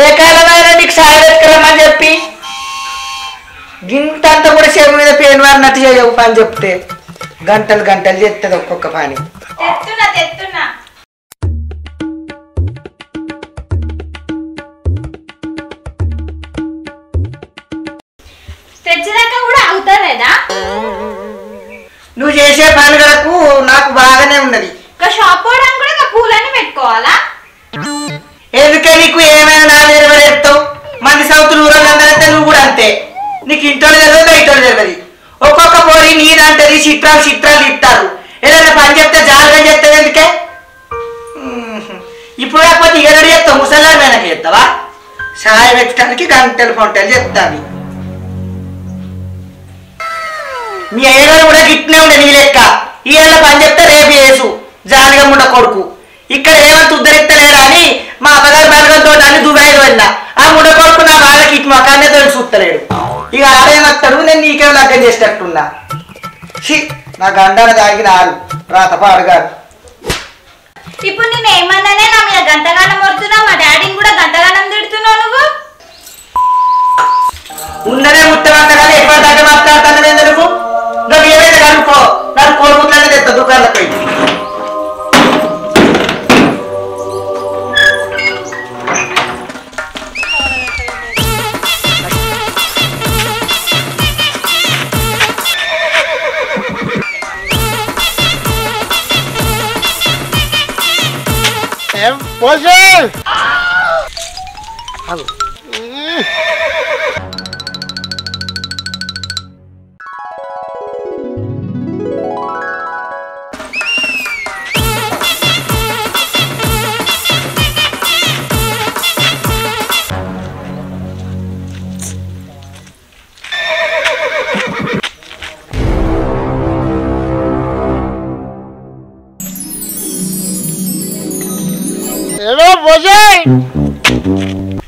ఏ కాలమైనా నీకు సాయం ఎత్తుకరమని చెప్పి గింతంతా కూడా చెవి మీద పేను వారినట్టు చేయవు పని చెప్తే గంటలు గంటలు చేస్తుంది ఒక్కొక్క పని. నువ్వు చేసే పనులకు నాకు బాగానే ఉన్నది. పూలన్నీ పెట్టుకోవాలా? ఎందుకే నీకు ఏమైనా నా మీద చెప్తావు? మంది సౌతులు ఊరందరైతే నువ్వు కూడా అంతే. నీకు ఇంట్లో తెలియదు బయట తెలియదు. ఒక్కొక్క పోరి నీదంటది చిత్రాలు చిత్రాలు ఇస్తారు. ఏదైనా పని చెప్తే జాగ్రత్త చెప్తావు ఎందుకే? ఇప్పుడు కాకపోతే ఏడు చెప్తావు ముసలాడు వెనక చెప్తావా? సాయం పెట్టడానికి గంటలు పొంటలు చెప్తాను. మీ అయ్యగారు కూడా గిట్నే ఉండే నీ లెక్క. ఈ ఏళ్ళ పని చెప్తే రేపు వేసు జాలిగా ఉండ కొడుకు. ఇక్కడ ఏమంత ఉద్ధరిస్తలేరా అని మా అమ్మగారు బలగంతో అన్ని దుబాయ్లో వెళ్ళా. ఆ ముడ కొడుకు నా బాధకి ఇటు మొక్కనే తోడు చూస్తలేడు. ఇక ఆడేమస్తాడు, నేను నీకేం లగ్గం చేసేటట్టున్నా. నా గండాన తాగిన ఆడు రాతపాడుగాడు. ఇప్పుడు నేను ఏమన్నానే నా మీద గంటగానం మొరుతున్నావు, మా డాడీని కూడా గంటగానం తిడుతున్నావు నువ్వు. ఉన్నదే ముట్టమంట కానీ ఎక్కడ దగ్గర మాట్లాడుతాను నువ్వు. నువ్వు ఏమైనా కనుక్కో, నన్ను కోరుకుంటానే తెస్తా దుకాణంలో.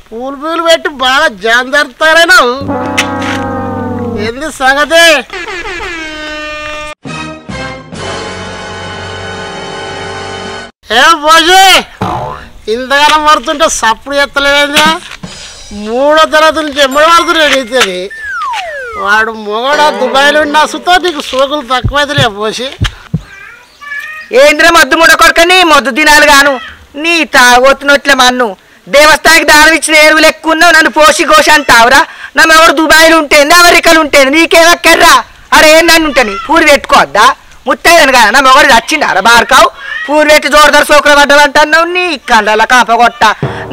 పూలు పూలు పెట్టి బాగా జాన్ జరుపుతారేనా? ఏంది సంగతి? ఏ పోజీ ఇంతగానం పడుతుంటే సప్పుడు ఎత్తలేదా? 3వ తరగతి నుంచి ఎమ్మడి పడుతున్నాడు ఇతని. వాడు మొగడ దుబాయ్లో ఉన్న సుతో నీకు సోకులు తక్కువైతే పోసి. ఏంద్ర మద్దు ముడ కొడుకని మొద్దు తినాలి గాను. నీ తాగొత్తునట్లే మన్ను దేవస్థానికి దానం ఇచ్చిన ఎరువులు ఎక్కువ ఉన్నావు. నన్ను పోసి గోష అంటావురా? నన్ను ఎవరు దుబాయ్లో ఉంటేంది అమెరికాలు ఉంటేంది నీకేమక్కర్రా? అరే ఏం నన్ను ఉంటాను పూరి పెట్టుకోవద్దా? ముత్తైదని కదా నా మొగడు చచ్చిండు అర బార్కావు. పూరి పెట్టి జోరుదారు సోకులు పడ్డదంటున్నావు. నీ కండల కాపగొట్ట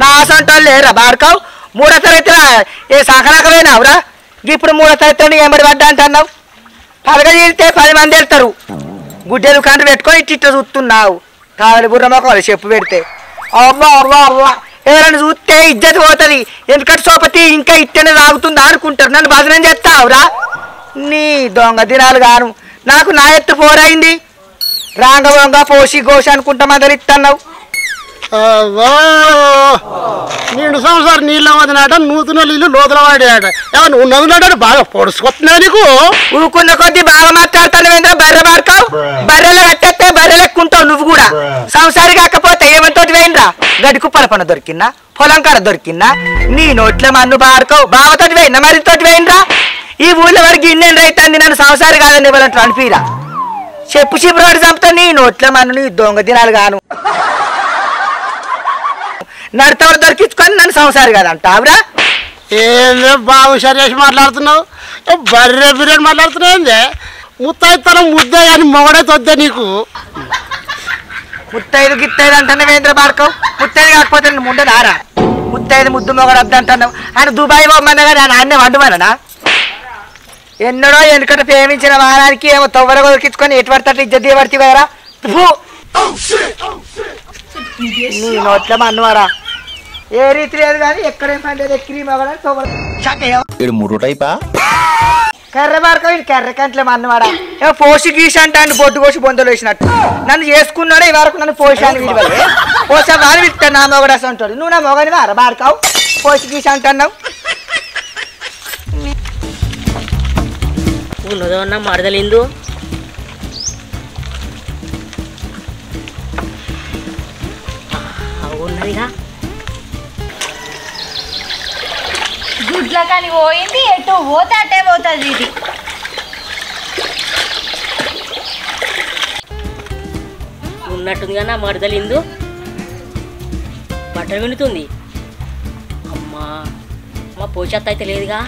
నా ఆసంటాలు లేరా బార్కావు? 3వ తరగతి ఏ సాకరాకమైనావురా? ఇప్పుడు 3వ తరగతి ఏమడి పడ్డా అంటున్నావు. పలక తీరితే 10 మంది వెళ్తారు. గుడ్డెలు కంట పెట్టుకొని ఇట్ట చూస్తున్నావు. కావాలి బుర్ర మొక్కలు చెప్పు పెడితే అవ్వా అవ్వా అవ్వా ఎవరైనా చూస్తే ఇజ్జత్ పోతుంది. ఎందుకంటే సోపతి ఇంకా ఇట్టనే తాగుతుందా అనుకుంటారు. నన్ను భజనం చేస్తావురా? నీ దొంగ దినాలు గాను. నాకు నా ఎత్తు పోరైంది. రాంగవంగ పోసి గోష అనుకుంటా మొదలెత్తన్నావు. నిండు సంవత్సరం నీళ్ళ వదినాట నూతన నీళ్ళు లోతుల వాడాట. నువ్వు నవ్వునాట బాగా పొడుచుకొస్తున్నా నీకు. ఊకున్న కొద్దీ బాగా మాట్లాడతాను. ఏంద్ర బర్రె బాడుకావు? బర్రెలో కట్టేస్తే బర్రెలు ఎక్కుంటావు నువ్వు కూడా. సంసారి కాకపోతే ఏమంతోటి వేయండిరా? గడి కుప్పల పన దొరికిందా? పొలం కాడ దొరికిందా? నీ నోట్ల మన్ను బాడుకోవు. బావతోటి వేయిందా? మరితోటి వేయండిరా? ఈ ఊళ్ళో వరకు ఇన్నేళ్ళు రైతుంది. నన్ను సంసారి కాదని ఇవ్వాలంటే అనిపిరా? చెప్పు చిపురోడు చంపుతా. నీ నోట్ల మన్ను నీ దొంగ దినాలు గాను. నడతవరు దొరికించుకొని నన్ను సంసారి కదంటావురా? ఏందే బాబు సరేసి మాట్లాడుతున్నావు? బర్రె బిర్యానీ మాట్లాడుతున్నావు ఏందే? ముత్తైతనం ముద్ద కానీ మొగడైతే వద్దా నీకు? ముత్తైదు గిత్తైదు అంటున్నావు ఏంద్ర బాడుకోవు? ముత్తైదు కాకపోతే నేను ముండదారా? ముత్తైదు ముద్దు మొగడు వద్ద అంటున్నావు. ఆయన దుబాయ్ పోమన్నా కానీ ఆయన అన్నే వండుమననా? ఎన్నడో ఎందుకంటే ప్రేమించిన వారానికి ఏమో తొవ్వర దొరికించుకొని ఎటువంటి ఇజ్జత్ పడితే కదరా? నీ నోట్ల మన్నువారా? ఏ రీతి లేదు కానీ ఎక్కడేం పని లేదు. ఎక్కిరి మగడు మురుటైపా కర్ర బాడుకో కర్ర కంట్లే మన్నవాడా? ఏమో పోసి గీసి అంటాను. బొడ్డు కోసి బొందలు వేసినట్టు నన్ను చేసుకున్నాడే ఈ వరకు. నన్ను పోసి అని విలువలే పోసా వాని విస్తాను. నా మొగడు అసలు అంటాడు. నువ్వు నా మొగని వారా బాడుకావు? పోసి గీసి అంటున్నావు. ఉన్నదన్నా మరదలిందు ఉన్నదిగా. అని పోయింది, ఎటు పోతే అటే పోతుంది ఇది. ఉన్నట్టుందిగా నా మరదలిందు బట్టలు వినుతుంది. అమ్మా మా పోచెత్త అయితే లేదుగా.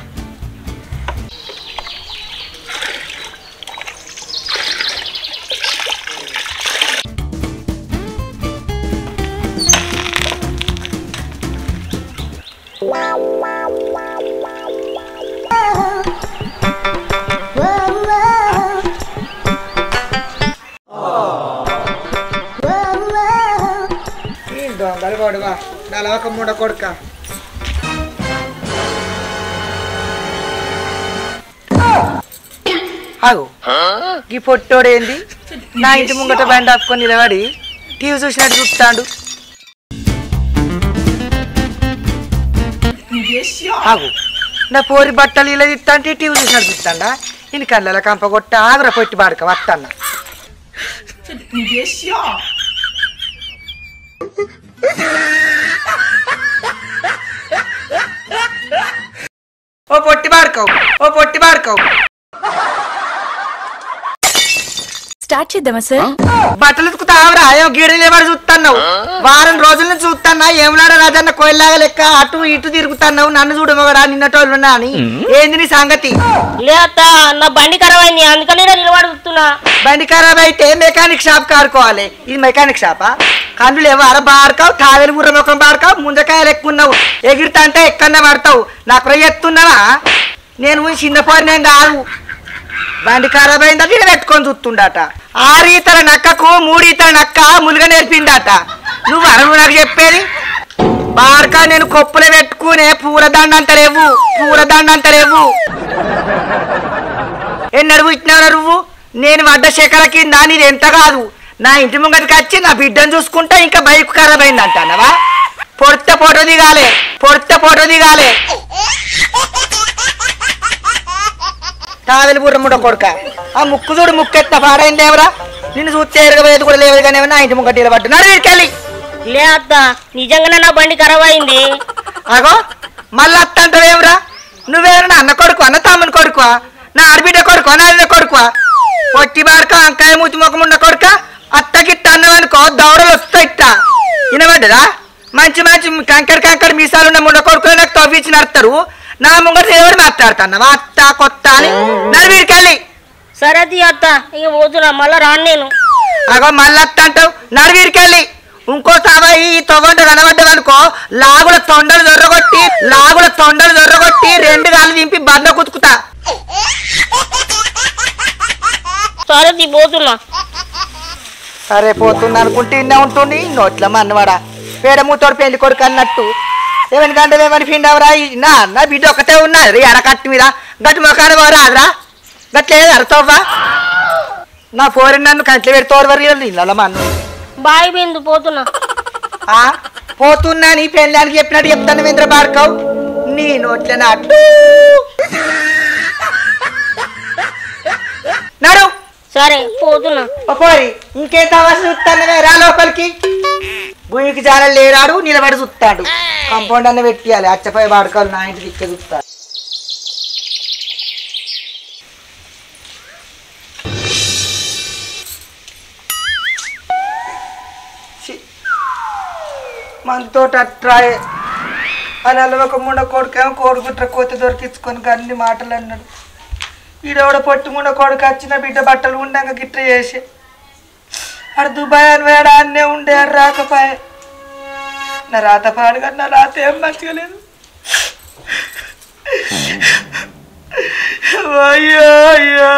దొంగలు కొడువా నలవక మూడ కొడుక. అగు ఈ పొట్టోడేంది నా ఇంటి ముంగట బండి ఆపుకొని నిలబడి టీవీ చూసినట్టు చూస్తాడు. ఆగు నా పోరి బట్టలు ఇలా తిత్తా అంటే టీవీ చూసినట్టు చూస్తాడా. ఈయన కళ్ళ కంప కొట్ట ఆగుర పొట్టి బాడక వస్తాన్న. ఓ పొట్టి బాడుకోవు స్టార్ట్ చేద్దామా సార్? బట్టలు ఉతుకుతావరా? ఏమో గీడలు ఎవరు చూస్తున్నావు? వారం రోజుల నుంచి చూస్తున్నా ఏమలాడ రాజన్న కోయిలాగా లెక్క అటు ఇటు తిరుగుతున్నావు. నన్ను చూడమగడా నిన్నటోళ్ళున్నా అని. ఏంది నీ సంగతి? లేదా నా బండి ఖరాబ్ అయింది, అందుకని నిలబడి చూస్తున్నా. బండి ఖరాబ్ అయితే మెకానిక్ షాప్ కారుకోవాలి. ఇది మెకానిక్ షాపా? కందులు ఎవర బాడకావు, తావేలు బుర్ర ముఖం బాడకావు, ముంజకాయలు ఎక్కున్నావు, ఎగిరితా అంటే ఎక్కడనే పడతావు. నాకు ఎత్తున్నావా? నేను చిన్న పోరినేం కాదు. బండి ఖరాబ్ అయిందట ఇక్కడ పెట్టుకొని చూస్తుండట. 6 ఈతల నక్కకు 3 ఈతల నక్క ములుగ నేర్పిండట. నువ్వు అరువు నాకు చెప్పేది బాడకా. నేను కొప్పులో పెట్టుకునే పూలదండ అంటలేవు. ఎన్నడు ఇచ్చినావు నువ్వు? నేను వడ్డ శేఖర కింద నీది ఎంత కాదు. నా ఇంటి ముంగటికి వచ్చి నా బిడ్డను చూసుకుంటా ఇంకా బైక్ ఖరాబ్ అయింది అంటానవా? పొడితే ఫోటో దిగాలే. తావెలు బుర్ర ముడ కొడుక. ఆ ముక్కు చూడు, ముక్కు ఎత్త పాడైంది ఎవరా? నిన్ను చూస్తే ఎరగబోయేది కూడా లేదు కానీ నా ఇంటి ముంగటి పడ్డున్నారు వీరికెళ్ళి. లేదా నిజంగానే నా బండి ఖరాబ్ అయింది. అగో మళ్ళీ అత్త అంటావేమరా? నువ్వేమన్నా అన్న కొడుకు, అన్న తమ్ముని కొడుకు, నా ఆడబిడ్డ కొడుకు, నా అన్న కొడుకు, పొట్టి బాడక అంకాయ మూతి ముఖం ఉన్న కొడుక. అత్తగిట్ట అన్నవనుకో దౌడలు వస్తాయి. వినబడ్డదా? మంచి కంకర మీసాలున్న ముండ కొడుకులు నాకు తవ్వించి నడతారు. నా ముంగట ఎవరు మాట్లాడుతున్నావా అత్త కొత్త అని? నన్ను వీరికెళ్ళి. సరే అత్త ఇక పోతున్నా, మళ్ళా రాను నేను. అగో మళ్ళీ అత్త అంటావు, నడు వీరికెళ్ళి. ఇంకో సాబాయి ఈ తొవ్వంట కనబడ్డవనుకో లాగుల తొండలు దొర్రగొట్టి 2 గాలు దింపి బండ కుతుకుతా. సరే పోతున్నా. సరే పోతున్నా అనుకుంటే ఇన్నే ఉంటుంది నోట్ల మన్నవాడా. పేడమూతోడు పెళ్లి కొడుకు అన్నట్టు ఏమని గంటలు ఏమని పిండవరా? నా బిడ్డ ఒకటే ఉన్నది అరకట్టు మీద గట్టి మొఖాన్ని పోరాదురా. గట్లేదు అరతవ్వా. నా పోరి నన్ను కంట్లో పెడితోడు వరకు ఇళ్ళ మన్ను బాయ్ బిందు పోతున్నా. పోతున్నా నీ పెళ్ళానికి చెప్పినట్టు చెప్తాను ఇంద్ర బాడకావు. నీ నోట్లే నాటు నడు. సరే పోతున్నా. పోరి ఇంకేం కావాల్సి చూస్తానవే రా లోపలికి. భూమికి జాలలు లేరాడు నిలబడి చూస్తాడు. కంపౌండ్ అన్న పెట్టియాలి. అచ్చపోయి వాడుకోవాలి. నా ఇంటి దిక్కే చూస్తాడు. మనతో అట్రాయే అని అల్లవక ముండ కొడుకేమో కోడిగుట్ర కోతి దొరికించుకొని అన్ని మాటలు అన్నాడు. ఈడోడ పొట్టుముండ కొడుకు వచ్చిన బిడ్డ బట్టలు ఉండగా గిట్ట చేసే అడు దుబాయ్ అని వేడ అన్నే ఉండే అని రాకపోయే. నా రాత పాడుగా నా రాత ఏం మంచిగా లేదు. అయ్యో అయ్యా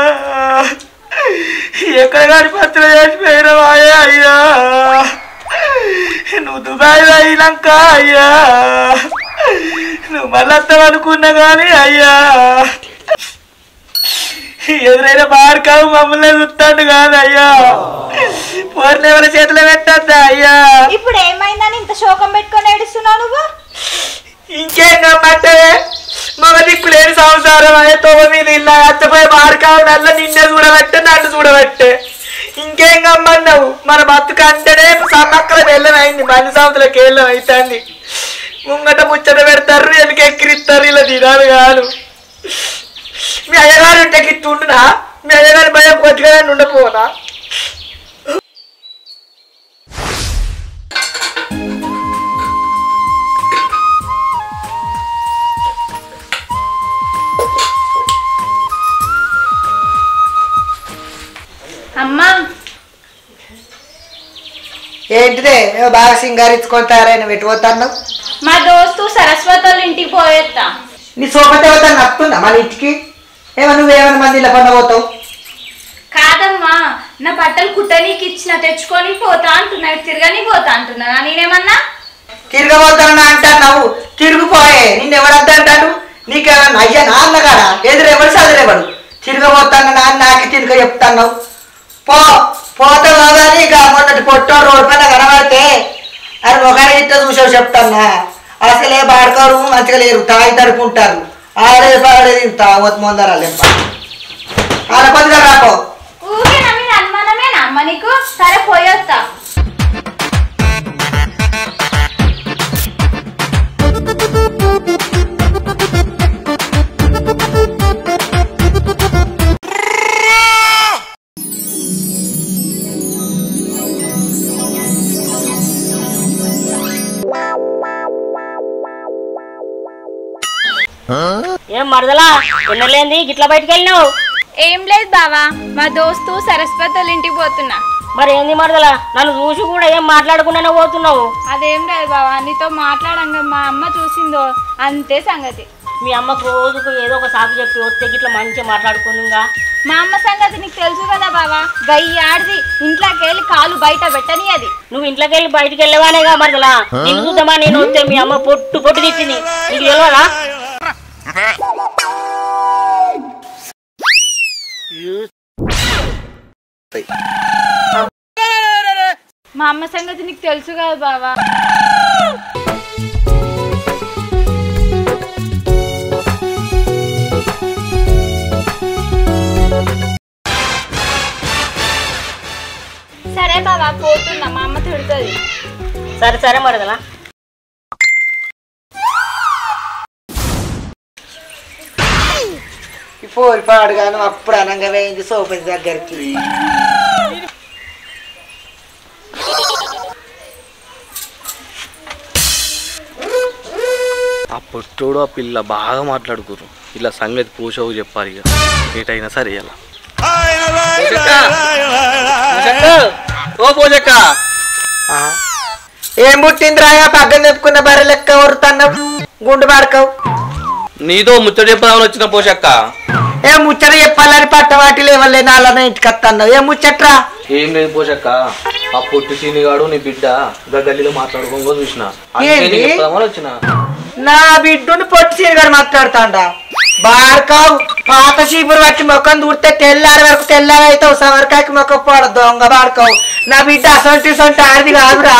ఎక్కడ కాని పత్రం చేసిపోయినావా అయ్యా? నువ్వు దుబాయ్ అయినాక అయ్యా నువ్వు మళ్ళీ వస్తావనుకున్నా కానీ అయ్యా ఎదురైనా బాడకావు మమ్మల్ని చూస్తాడు కాదు అయ్యా. పోర్లు ఎవరి చేతిలో పెట్టద్దా అయ్యా? ఇప్పుడు ఏమైందని ఇంత శోకం పెట్టుకొని ఏడుస్తున్నావు నువ్వు? ఇంకేం గమ్మంటే మగ దిక్కు లేని సంసారం అయ్యే తోవ మీద ఇలా అచ్చపోయి బాడకావు నల్ల నిన్నే చూడబట్టే నన్ను చూడబట్టే. ఇంకేం గమ్మన్నావు? మన బతుకు అంటేనే సమ్మక్కల బెల్లం అయింది, మన్ని సంవత్సరాలకి వెళ్ళం అవుతుంది. ముంగట ముచ్చట పెడతారు వెనక ఎక్కిరిస్తారు ఇలా తినాలి కాదు. మీ అయ్యగారు ఉంటే గిట్టుండునా? మీ అయ్యగారి భయం కొద్దిగా ఉండపోనా? అమ్మా ఏంటిదే బాగా సింగారించుకుంటారని పెట్టుకోతాను. మా దోస్తు సరస్వతి వాళ్ళ ఇంటికి పోయేస్తా. నీ సోపతి నప్పుతుందా మన ఇంటికి? నువ్వేమైనా మంది ఇలా పండబోతావు? కాదమ్మా, నా బట్టలు కుట్టనీకి ఇచ్చిన తెచ్చుకొని పోతా అంటున్నా, తిరగని పోతా అంటున్నా. నేనేమన్నా తిరగబోతానా అంటావు? తిరిగిపోయే నిన్నెవడద్దు అంటాడు? నీకేమన్నా అయ్యా నాన్న కాడా? ఎదురెవడు చదువురెవడు? తిరగబోతాను నాన్న నాకు తిరగ చెప్తాను. పోతావు కానీ ఇక మొన్నటి పొట్టో రోడ్డు పైన కనబడితే అది ఒకరి ఇట్లా చూసావు చెప్తానా? అసలే బాడుకోరు, మంచిగా లేరు, తాగి తడుపుకుంటారు. ఆడేది తాగొద్దు ముందర లెంప అలా కొద్దిగా రాకో. ఊకే నా మీద అనుమానమేనా అమ్మ నీకు? సరే పోయేస్తా. ఏం మరదలా ఎన్నలేంది గిట్లా బయటకు వెళ్ళినావు? ఏం లేదు బావా, మా దోస్తు సరస్వతి వాళ్ళ ఇంటికి పోతున్నా. మరి ఏంది మరదలా నన్ను చూసి కూడా ఏం మాట్లాడకుండానే పోతున్నావు? అదేం లేదు బావా, నీతో మాట్లాడంగా మా అమ్మ చూసిందో అంతే సంగతి. మీ అమ్మకు రోజుకు ఏదో ఒక సాకు చెప్పి వస్తే గిట్లా మంచిగా మాట్లాడుకుందా? మా అమ్మ సంగతి నీకు తెలుసు కదా బావా, గయ్యి ఆడిది ఇంట్లోకి వెళ్ళి కాలు బయట పెట్టని. అది నువ్వు ఇంట్లోకి వెళ్ళి బయటకు వెళ్ళవానేగా మరదలా. నేను చూద్దామా నేను వస్తే మీ అమ్మ పొట్టు పొట్టు తిట్టింది, నీకు తెలియదా? మా అమ్మ సంగతి నీకు తెలుసు కదా బావా. సరే బావా పోతున్నా, మా అమ్మ తిడుతుంది. సరే సరే మరదలా. పోరి పాడుగాను అప్పుడు అనంగా వేయింది సోపతి దగ్గరికి. ఆ పొట్టోడు ఆ పిల్ల బాగా మాట్లాడుకురు. ఇలా సంగతి పూసవు చెప్పాలి ఇక ఏటైనా సరే. ఇలా ఓ పోజక్క ఏం పుట్టిందిరా? పక్కన చెప్పుకున్న బర్రె లెక్క వరుతున్నావు, గుండు పాడకవు. నీతో ముచ్చట చెప్పదామని వచ్చిన పోషక్క. ఏం ముచ్చట చెప్పాలని పట్టవాటి లేవలే నాలన్న ఇంటికి వస్తున్నావు. ఏం ముచ్చట్రా? ఏం లేదు పోషక్క, ఆ పొట్టి సీనిగాడు నీ బిడ్డ గల్లీలో మాట్లాడుకోగా చూసిన చెప్దామని వచ్చిన. నా బిడ్డుని పొట్టి సీనిగాడు మాట్లాడుతాండా? బాడకావు పాత చీపురు పట్టి మొక్కను దూడితే తెల్లారి వరకు తెల్లారి అవుతావు, సవరకాయకి మొక్క పోడ దొంగ బాడకావు. నా బిడ్డ అసంటి సొంటి ఆడిది కాదురా,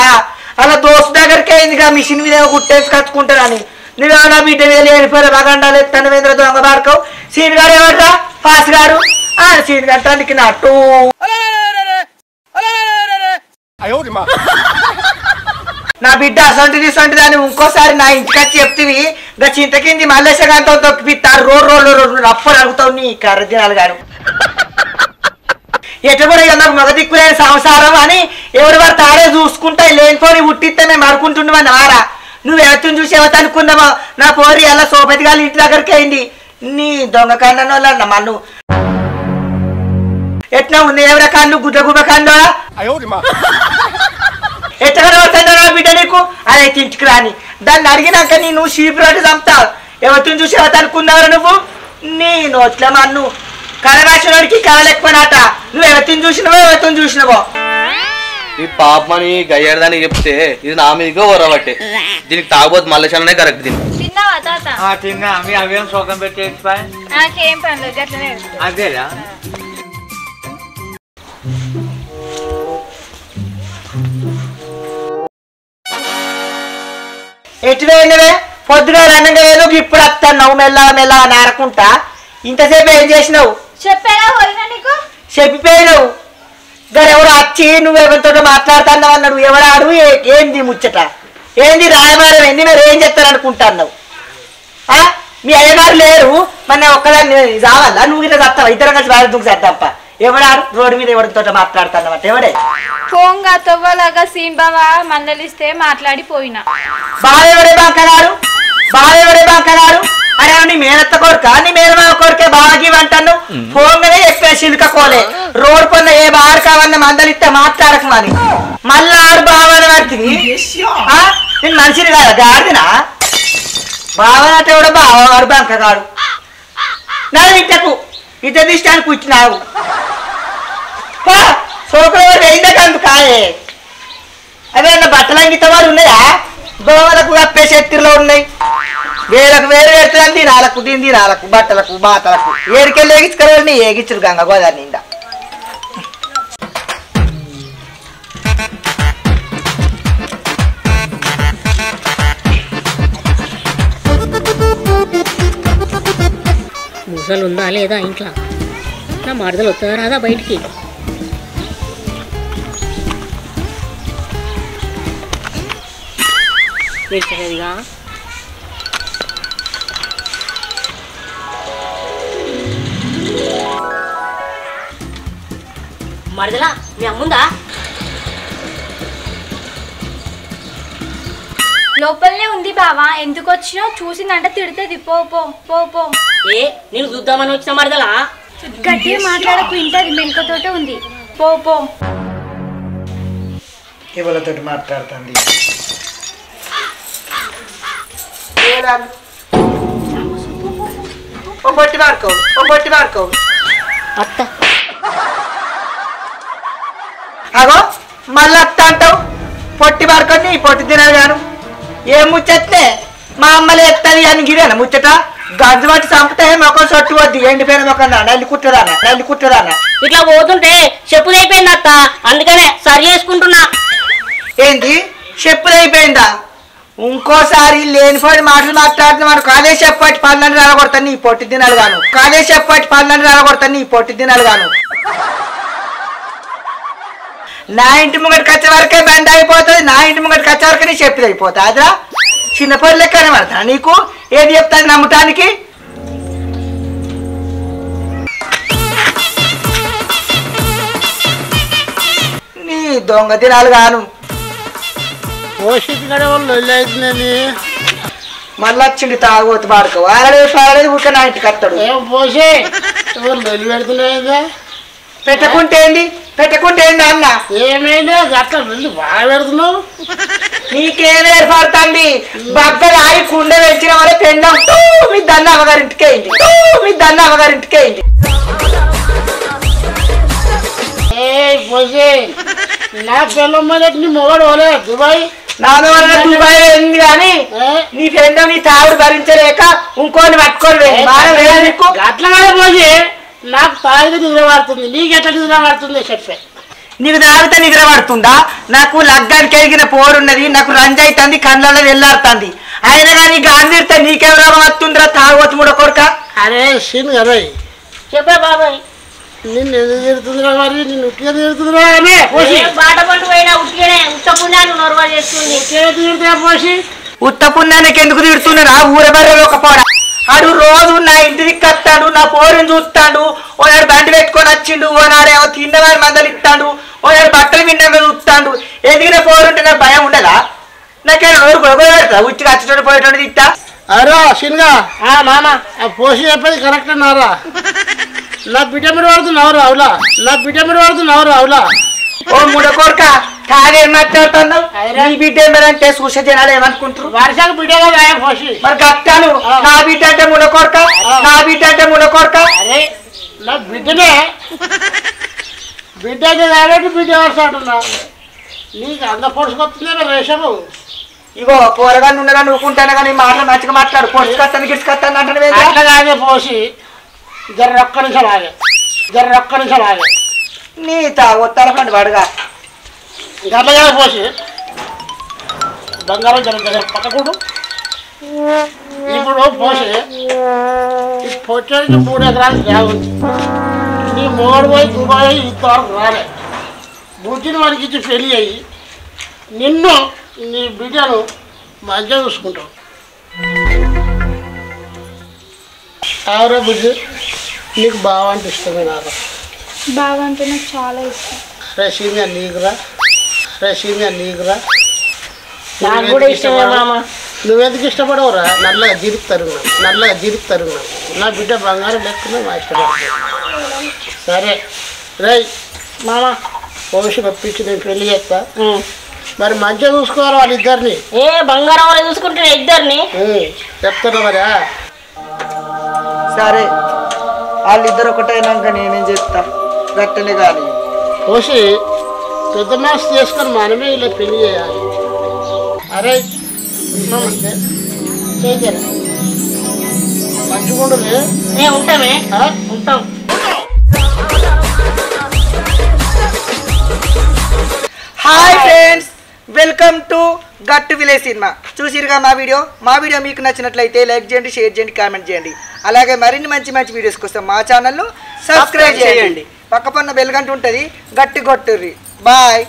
అలా దోస్తు దగ్గరికి అయిందిగా మిషన్ మీద కుట్టేసి కట్టుకుంటారని. నువ్వేమో నా బిడ్డ వేలు వెళ్ళిపోయిన బగండాలు ఎత్తాను వేంద్ర దొంగ బాడకావు. సీనిగాడు ఏమంటా? పాస్ గారు సీన్ గంటానికి నట్టు. నా బిడ్డ అసంటిది సొంటి దాన్ని ఇంకోసారి నా ఇంటికి వచ్చి చెప్తివి ఇంకా చింతకింది మల్లేశగాంతో తొక్కిపిస్తారు. రోడ్డు రప్పని అడుగుతావు నీ కర్రదినాలు గారు. ఎట్లా కూడా ఇక నాకు మగ దిక్కులేని సంసారం అని ఎవరి వారు తాడే చూసుకుంటా లేనిపోని ఉట్టిస్తే మేము అడుకుంటుండమని ఆరా. నువ్వు ఎవరిని చూసి ఎవరు అనుకుందామో నా పోరి అలా సోపతి గారి ఇంటి దగ్గరికి అయింది. నీ దొంగ కన్నోళ్ళ మన్ను ఎట్లా ఉంది? ఎవరి కన్ను గుడ్డ గుబ్బ కన్ను ఎట్లా కనబడుతుందా బిడ్డ నీకు? అదైతే ఇంటికి రాని దాన్ని అడిగినాక నేను షీపురాటి చంపుతావు. ఎవరిని చూసి ఎవరు అనుకున్నావు నువ్వు? నీ నోట్ల మన్ను కళరాసినోడికి కళలేకపోయినట. నువ్వు ఎవరిని చూసినావో ఎవరిని చూసినావో. ఈ పాపమని గయ్యాడదానికి చెప్తే ఇది నా మీదగా వరబట్టే. దీనికి తాగబోతు మల్లేశాలనే కరెక్ట్. దీనికి తిన్నావా తాత? తిన్నా. మీ అవేం శోకం పెట్టేసి నాకేం పర్లేదు అట్లనే. అదేరా ఎటువైనవే పొద్దుగా రంగంగా ఏదో ఇప్పుడు వస్తున్నావు మెల్లగా మెల్లగా నారకుంటా. ఇంతసేపు ఏం చేసినావు? చెప్పారా పోయినా నీకు? చెప్పిపోయినావు. గారు ఎవరు వచ్చి నువ్వు ఎవరితో మాట్లాడుతున్నావు అన్నాడు. ఎవడాడు ఏంది ముచ్చట? ఏంది రాయబారం ఏంది? మీరు ఏం చెప్తారనుకుంటున్నావు? మీ అయ్యగారు లేరు, మన ఒక్కదాన్ని రావాలా? నువ్వు ఇట్లా చస్తావా? ఇద్దరం కలిసి వారి దూకు చేద్దాంప. ఎవడారు రోడ్డు మీద ఎవరితో మాట్లాడుతున్నావు అంటే? ఎవడే ఫోన్గా తవ్వలాగా సీన్ బావా మందలిస్తే మాట్లాడిపోయినా. బావెవడే బాంకగారు? బావెవడే బాంకగారు? అరే నీ మేనత్త కొడుక, నీ మేనమావ కొడుకే బాగా అంటాను. ఫోన్గానే చెప్పే చిలుకపోలే. రోడ్డు పన్న ఏ బాగా కావన్న మందలిస్తే మాట్లాడకు అని మళ్ళా ఆడు బావని పడుతుంది. నేను మనిషిని కాదా గాడినా? బావనట కూడా బావగాడు బంకగాడు. నా ఇంటకు ఇత దిష్టానికి కూర్చున్నావు. సోకలు వేయిందకందు కాయే. అదే అన్న బట్టలంగిత వాళ్ళు ఉన్నాయా? దోమలకు కప్పే శక్తిలో ఉన్నాయి. వేలకు వేరు పెడుతుంది. దీనాలకు దీనాలకు బట్టలకు బాతలకు ఏడికెళ్ళి ఏగించుకోవాలి. ఏగించరు గంగ గోదావరి నిండా. ముసలు ఉందా లేదా ఇంట్లో? నా మరదలు వస్తుందా రాదా బయటికి? వేసలేదుగా. మరదలా మీ అమ్ముందా? లోపలనే ఉంది బావా. ఎందుకు వచ్చినావు? చూసిందంటే తిడుతుంది. పో పో పో పో. ఏ నేను చూద్దామని వచ్చిన మరదలా? గట్టిగా మాట్లాడకు, ఇంటది మెనకతోటే ఉంది. పో పో. ఎవరితో మాట్లాడుతుంది? ఓ బొట్టి మార్కో, ఓ బొట్టి మార్కో. అత్త అగో మళ్ళీ అత్త అంటావు. పొట్టి మార్కొని పొట్టి తినాలి గాను. ఏం ముచ్చట్లే? మా అమ్మలే ఎత్తది అని గిరేనా ముచ్చట? గంజు పట్టి చంపితే మొక్కలు సొట్టు వద్ది. ఎండిపోయిన మొక్క నల్లి కుట్టదానా. ఇట్లా పోతుంటే చెప్పులు అయిపోయింది అత్త, అందుకనే సరి చేసుకుంటున్నా. ఏంది చెప్పులు అయిపోయిందా? ఇంకోసారి లేనిపోయిన మాటలు మాట్లాడుతున్నా మనకు అదే చెప్పటి పనులని రాలగొడతాను. నీ పొట్టి దినాలు గాను. అదే చెప్పటి పనులని రాలగొడతాను. నీ పొట్టి దినాలు గాను. నా ఇంటి ముంగటికి వచ్చే వరకే బండి అయిపోతుంది. నా ఇంటి ముంగటికి వచ్చే వరకే నీ చెప్పులు అయిపోతుంది. అదిరా చిన్నపల్లి లెక్కనే పడతా నీకు. ఏది చెప్తాను నమ్మటానికి? నీ దొంగ దినాలు గాను. పోషిత్ గడే వాళ్ళు అవుతుందండి. మళ్ళీ వచ్చింది తాగోతు పాడుకో. పాడలేదు ఊరికే నా ఇంటికి వస్తాడు. ఏం పోషి లొల్లి పెడుతున్నాయిదా? పెట్టకుంటే ఏంది అన్న? ఏమైందా అట్లా లొల్లి బాగా పెడుతున్నావు? నీకేం ఏర్పడుతుంది? బగ్గలు ఆగి కుండ పెంచిన వాళ్ళ పెండం మీ దన్న అమ్మగారింటికే అయింది. ఏ పోషి నా పిల్లమ్మకి నీ మొగడు పోలే దుబాయ్? నాన్న వల్ల దుబాయ్ అయింది కానీ నీ పెండం నీ తాగుడు భరించలేక ఇంకోని పట్టుకొని అట్లా కదా పోసి నాకు తాగితే నిద్ర పడుతుంది. నీకు ఎట్లా నిద్ర పడుతుంది చెప్పే. నీకు తాగితే నిద్ర పడుతుందా? నాకు లగ్గానికి ఎరిగిన పోరున్నది. నాకు రంజైతుంది, కళ్ళలో వెళ్ళాడుతుంది. అయినా కానీ గాంధీరితే నీకేం రోగం వస్తుందిరా తాగొచ్చు మూడో కొడుక. అరే సీన్ కదా చెప్పే బాబాయ్. నిన్ను ఎందుకు తిడుతుందిరా? మరి నిన్ను ఉట్టిగా తిడుతుందిరా? బాట పండు పోయినా ఉట్టిగానే ఉత్త పుణ్యాన్ని నొరవ చేస్తుంది. తిడుతున్నా పోసి. ఉత్త పుణ్యానికి ఎందుకు తిడుతున్నారా? ఊరబర్రె ఒక పోర. ఆడు రోజు నా ఇంటికి కత్తాడు, నా పోరుని చూస్తాడు. ఓనాడు బండి పెట్టుకొని వచ్చిండు, ఓనాడేమో తిన్నవాడి మందలు ఇస్తాడు, ఓనాడు బట్టలు విన్నాక చూస్తాడు. ఎదిగిన పోరుంటే నాకు భయం ఉండదా? నాకేనా నోరు గొడవడతా? ఉచ్చిగా అచ్చటోడు పోయేటోడు తిట్టా. అరే సిన్గా మామ ఆ పోసి చెప్పేది కరెక్ట్ అన్నారా? నా బిడ్డ మీద పడుతున్నావు అవులా? ఓ మూడో కొడుక తాగేం మాట్లాడుతున్నావు? నీ బిడ్డ ఏమంటే చూసే జనాలు ఏమనుకుంటారు? వర్షాలు బిడ్డ కదా పోసి. మరి గట్టాను నా బిడ్డ అంటే మూడో కొడుక. అరే నా బిడ్డనే బిడ్డ అయితే కాబట్టి బిడ్డ వస్తాడున్నా. నీకు అంత పొడుచుకొస్తుందే రేషము. ఇగో పోరగాన్ని ఉండగా నువ్వుకుంటాను కానీ మాటలు మంచిగా మాట్లాడు. పొడుచుకొస్తాను గిడుచుకొస్తాను అంటే అట్లా కాదే పోసి. జర ఒక్క నిమిషం ఆగే. నీ తాగొత్తాల పండు వాడుగా గట్ల కాదు పోసి. బంగారం జర పక్కకూడు. ఇప్పుడు పోసి పొచ్చానికి 3 ఎకరాలు జాగుంది. నీ మోడు పోయి దుబాయ్ ఇంతవరకు రాలే. బుద్ధిని వాడికి ఇచ్చి పెళ్ళి అయ్యి నిన్ను నీ బిడ్డను మంచిగా చూసుకుంటాం. ఆవురా బుజ్జి, నీకు బాగా అంటే ఇష్టమే నాకు. బాగా అంటే నాకు చాలా ఇష్టం. రసీమియా నీకురా, రసీమియా నీకురా. నాకు కూడా ఇష్టమే మామ. నువ్వెందుకు ఇష్టపడవురా? నల్లగా జీరుపుతారు, నల్లగా జీరుపుతారు. నా బిడ్డ బంగారం లేకుండా మా ఇష్టపడతాను. సరే రై మామ పోషి నొప్పించి నేను పెళ్లి చేస్తా. మరి మంచిగా చూసుకోవాలి వాళ్ళిద్దరిని. ఏ బంగారం వాళ్ళు చూసుకుంటే ఇద్దరిని చెప్తాను మరి. సరే వాళ్ళిద్దరు ఒకటైనాక నేనేం చెప్తా గట్టనే కానీ పోసి పెద్ద మాస్ చేసుకొని మనమే ఇలా పెళ్లి చేయాలి. అరే చేద్దాం మంచిగుండలే. ఉంటామే ఉంటాం. హాయ్ ఫ్రెండ్స్, వెల్కమ్ టు గట్టు విలేజ్ సినిమా. చూసిరుగా మా వీడియో మీకు నచ్చినట్లయితే లైక్ చేయండి, షేర్ చేయండి, కామెంట్ చేయండి. అలాగే మరిన్ని మంచి వీడియోస్ కోసం మా ఛానల్ను సబ్స్క్రైబ్ చేయండి. పక్కపన్న బెల్ గంట ఉంటుంది, గట్టి కొట్టుర్రి. బాయ్.